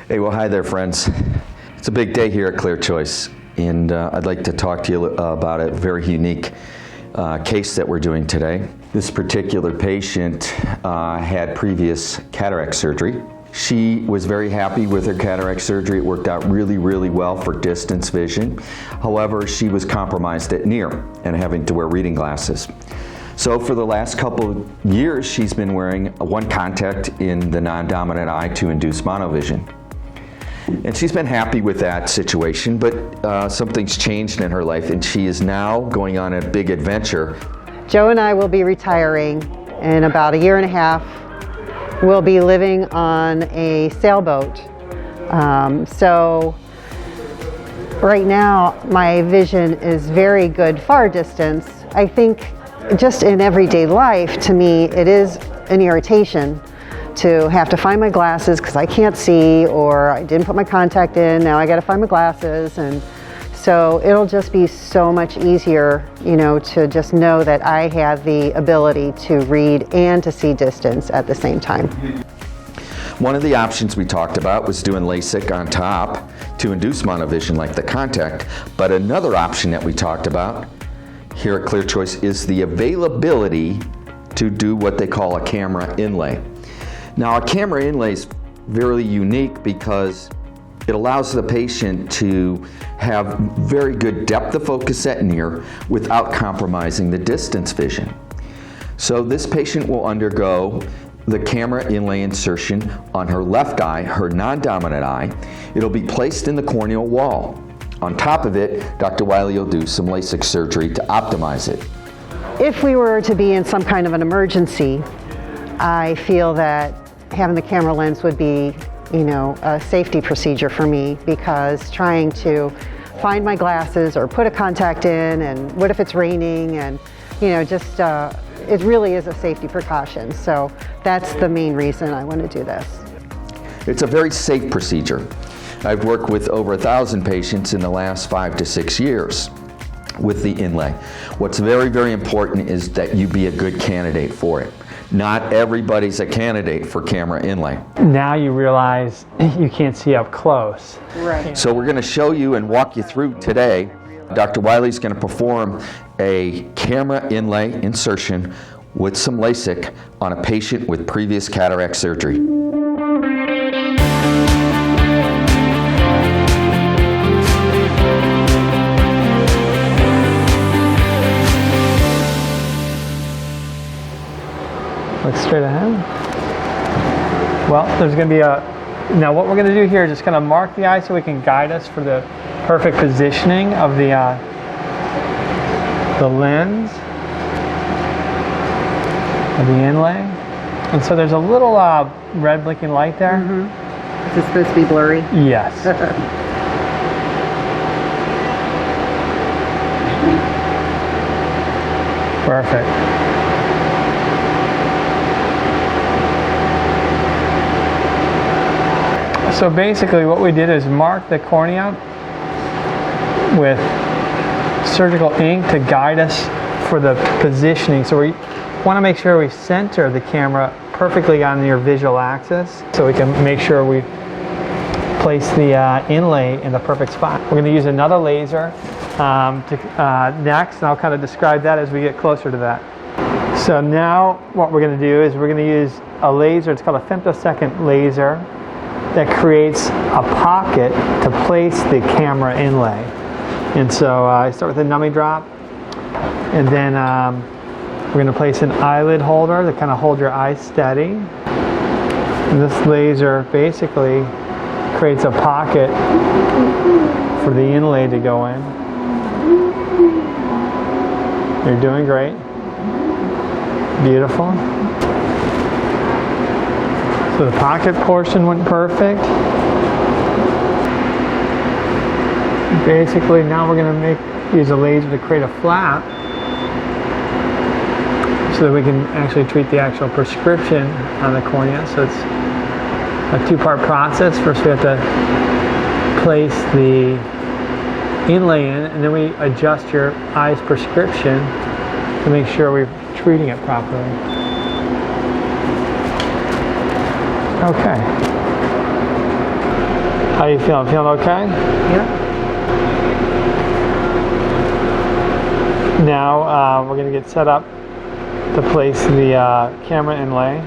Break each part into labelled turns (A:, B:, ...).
A: Hey, well, hi there, friends. It's a big day here at Clear Choice, and I'd like to talk to you about a very unique case that we're doing today. This particular patient had previous cataract surgery. She was very happy with her cataract surgery. It worked out really, really well for distance vision. However, she was compromised at near and having to wear reading glasses. So for the last couple of years, she's been wearing one contact in the non-dominant eye to induce monovision. And she's been happy with that situation, but something's changed in her life, and she is now going on a big adventure.
B: Joe and I will be retiring in about a year and a half. We'll be living on a sailboat. So right now, my vision is very good far distance. I think just in everyday life, to me, it is an irritation to have to find my glasses because I can't see, or I didn't put my contact in, now I got to find my glasses. And so it'll just be so much easier, you know, to just know that I have the ability to read and to see distance at the same time.
A: One of the options we talked about was doing LASIK on top to induce monovision like the contact, but another option that we talked about here at Clear Choice is the availability to do what they call a camera inlay. Now, a camera inlay is very unique because it allows the patient to have very good depth of focus at near without compromising the distance vision. So this patient will undergo the camera inlay insertion on her left eye, her non-dominant eye. It'll be placed in the corneal wall. On top of it, Dr. Wiley will do some LASIK surgery to optimize it.
B: If we were to be in some kind of an emergency, I feel that having the camera lens would be, you know, a safety procedure for me, because trying to find my glasses or put a contact in, and what if it's raining, and, you know, just, it really is a safety precaution. So that's the main reason I want to do this.
A: It's a very safe procedure. I've worked with over 1,000 patients in the last 5 to 6 years with the inlay. What's very, very important is that you be a good candidate for it. Not everybody's a candidate for camera inlay.
C: Now you realize you can't see up close.
B: Right.
A: So we're going to show you and walk you through today. Dr. Wiley's going to perform a camera inlay insertion with some LASIK on a patient with previous cataract surgery.
C: Look straight ahead. Well, there's going to be now what we're going to do here is just kind of mark the eye so we can guide us for the perfect positioning of the lens, of the inlay. And so there's a little red blinking light there.
B: Mm-hmm. Is it supposed to be blurry?
C: Yes. Perfect. So basically what we did is mark the cornea with surgical ink to guide us for the positioning. So we want to make sure we center the camera perfectly on your visual axis so we can make sure we place the inlay in the perfect spot. We're going to use another laser next, and I'll kind of describe that as we get closer to that. So now what we're going to do is we're going to use a laser. It's called a femtosecond laser that creates a pocket to place the camera inlay. And so I start with a numbing drop, and then we're going to place an eyelid holder to kind of hold your eye steady. And this laser basically creates a pocket for the inlay to go in. You're doing great. Beautiful. So the pocket portion went perfect. Basically, now we're going to use a laser to create a flap so that we can actually treat the actual prescription on the cornea. So it's a two-part process. First, we have to place the inlay in, and then we adjust your eye's prescription to make sure we're treating it properly. Okay. you feeling? Feeling okay?
B: Yeah.
C: Now we're going to get set up to place the camera inlay.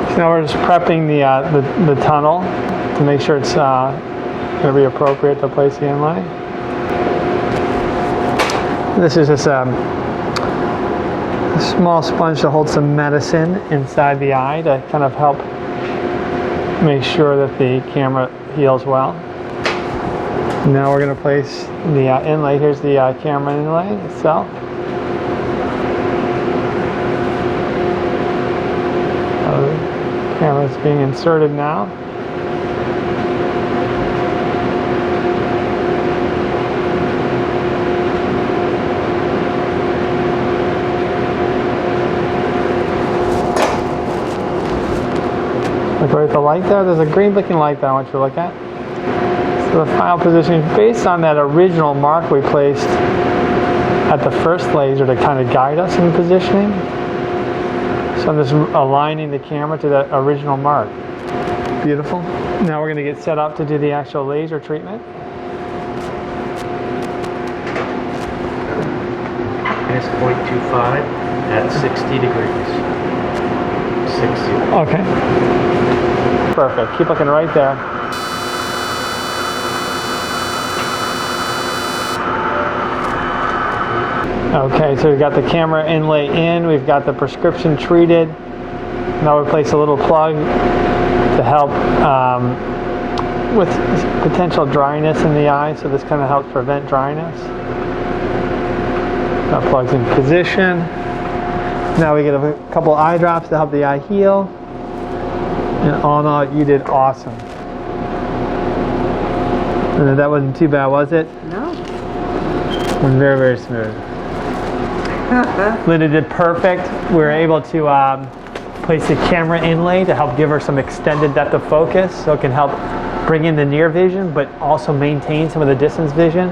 C: So now we're just prepping the tunnel to make sure it's going to be appropriate to place the inlay. This is just a small sponge to hold some medicine inside the eye to kind of help make sure that the camera heals well. Now we're going to place the inlay. Here's the camera inlay itself. The camera is being inserted now. Look right at the light there. There's a green blinking light that I want you to look at. So the final positioning, based on that original mark we placed at the first laser to kind of guide us in positioning. So I'm just aligning the camera to that original mark. Beautiful. Now we're going to get set up to do the actual laser treatment.
D: Minus 0.25 at 60 degrees. 60.
C: Okay. Perfect. Keep looking right there. Okay, so we've got the camera inlay in, we've got the prescription treated. Now we place a little plug to help with potential dryness in the eye, so this kind of helps prevent dryness. That plug's in position. Now we get a couple eye drops to help the eye heal. And all in all, you did awesome. And that wasn't too bad, was it?
B: No.
C: Very, very smooth. Linda did perfect. We were able to place the camera inlay to help give her some extended depth of focus, so it can help bring in the near vision, but also maintain some of the distance vision.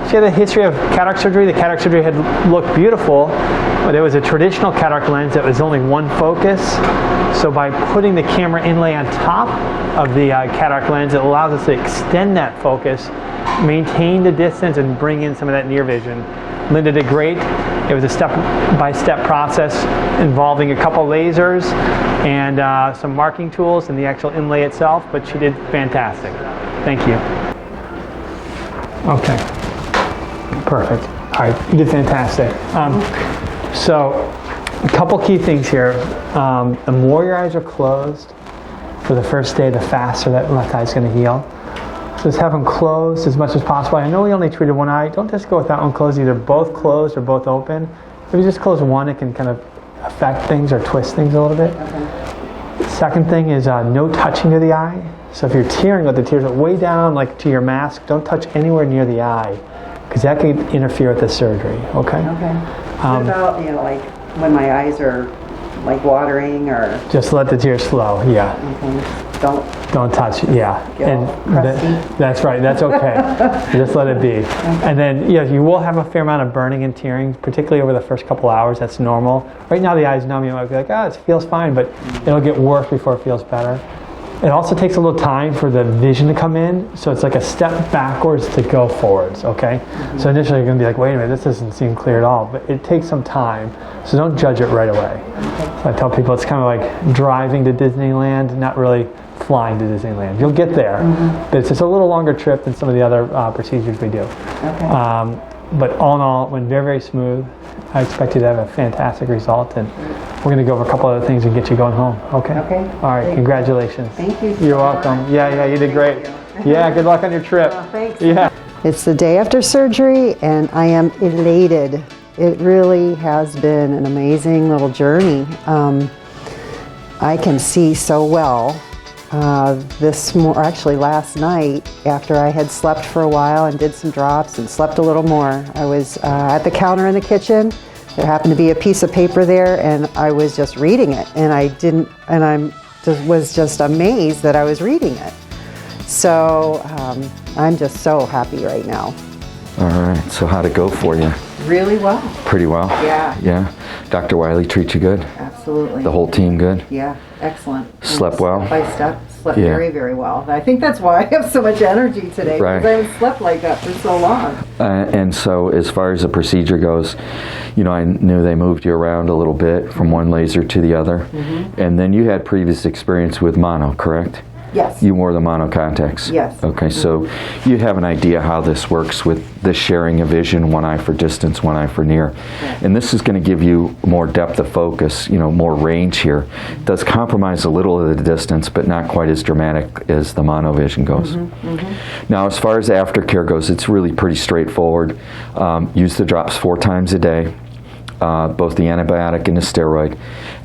C: She had a history of cataract surgery. The cataract surgery had looked beautiful, but it was a traditional cataract lens that was only one focus. So by putting the camera inlay on top of the cataract lens, it allows us to extend that focus, maintain the distance, and bring in some of that near vision. Linda did great. It was a step-by-step process involving a couple lasers and some marking tools and the actual inlay itself, but she did fantastic. Thank you. Okay. Perfect. All right, you did fantastic. So, a couple key things here. The more your eyes are closed for the first day, the faster that left eye is going to heal. So just have them closed as much as possible. I know we only treated one eye. Don't just go with that one closed, either both closed or both open. If you just close one, it can kind of affect things or twist things a little bit. Okay. Second thing is no touching to the eye. So if you're tearing with the tears way down, like to your mask, don't touch anywhere near the eye, because that can interfere with the surgery. Okay.
B: Okay. What about, like when my eyes are like watering or?
C: Just let the tears flow. Yeah.
B: Okay.
C: Don't touch. Yeah. And that's right. That's okay. Just let it be. Okay. And then you will have a fair amount of burning and tearing, particularly over the first couple hours. That's normal. Right now the eye's numb. You might be like, it feels fine, but it'll get worse before it feels better. It also takes a little time for the vision to come in, so it's like a step backwards to go forwards, okay? Mm-hmm. So initially you're going to be like, wait a minute, this doesn't seem clear at all, but it takes some time, so don't judge it right away. Okay. So I tell people it's kind of like driving to Disneyland, not really flying to Disneyland. You'll get there, but it's just a little longer trip than some of the other procedures we do. Okay. But all in all, it went very, very smooth. I expect you to have a fantastic result, and we're going to go over a couple other things and get you going home. Okay?
B: Okay.
C: All right. Thanks. Congratulations.
B: Thank you.
C: You're welcome. Yeah, you did great. Yeah, good luck on your trip.
B: Thanks.
C: Yeah.
B: It's the day after surgery, and I am elated. It really has been an amazing little journey. I can see so well. Actually last night, after I had slept for a while and did some drops and slept a little more, I was at the counter in the kitchen. There happened to be a piece of paper there, and I was just reading it, and was just amazed that I was reading it. So I'm just so happy right now.
A: All right, so how'd it go for you?
B: Really well.
A: Pretty well?
B: Yeah.
A: Yeah. Dr. Wiley treat you good?
B: Absolutely. Absolutely.
A: The whole team good?
B: Yeah, excellent.
A: Slept well?
B: Step by step, slept
A: Yeah.
B: very, very well. I think that's why I have so much energy today,
A: Right.
B: because I haven't slept like that for so long.
A: And so as far as the procedure goes, you know, I knew they moved you around a little bit from one laser to the other. And then you had previous experience with mono, correct?
B: Yes.
A: You wore the mono contacts?
B: Yes.
A: Okay, so you have an idea how this works with the sharing of vision, one eye for distance, one eye for near. And this is going to give you more depth of focus, you know, more range here. It does compromise a little of the distance, but not quite as dramatic as the mono vision goes. Now, as far as aftercare goes, it's really pretty straightforward. Use the drops 4 times a day, both the antibiotic and the steroid,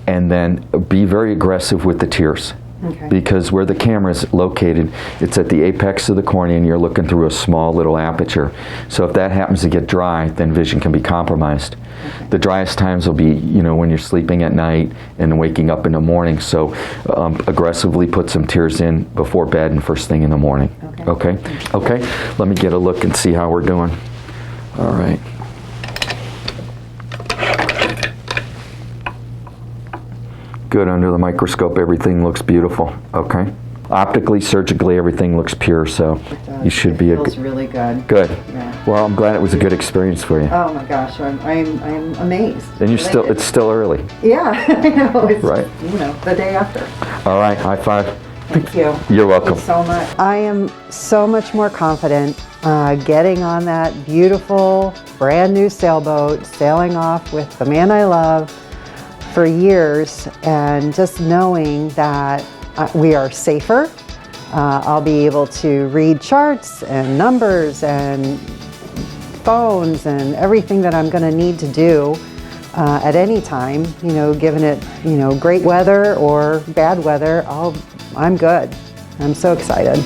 A: and then be very aggressive with the tears.
B: Okay.
A: Because where the camera is located, it's at the apex of the cornea and you're looking through a small little aperture. So if that happens to get dry, then vision can be compromised. Okay. The driest times will be, you know, when you're sleeping at night and waking up in the morning. So aggressively put some tears in before bed and first thing in the morning. Okay? Okay? Let me get a look and see how we're doing. All right. Good, under the microscope, everything looks beautiful. Okay. Optically, surgically, everything looks pure, so you should be
B: It feels really good.
A: Good.
B: Yeah.
A: Well, I'm glad it was a good experience for you.
B: Oh my gosh, I'm amazed.
A: And you're
B: Really
A: still,
B: good.
A: it's still early.
B: Yeah, I know. It's,
A: Right.
B: You know, the day after.
A: All right, high five.
B: Thank you.
A: You're welcome.
B: Thank you so much. I am so much more confident getting on that beautiful, brand new sailboat, sailing off with the man I love for years, and just knowing that we are safer. I'll be able to read charts and numbers and phones and everything that I'm going to need to do at any time, you know, given it, you know, great weather or bad weather, I'm good. I'm so excited.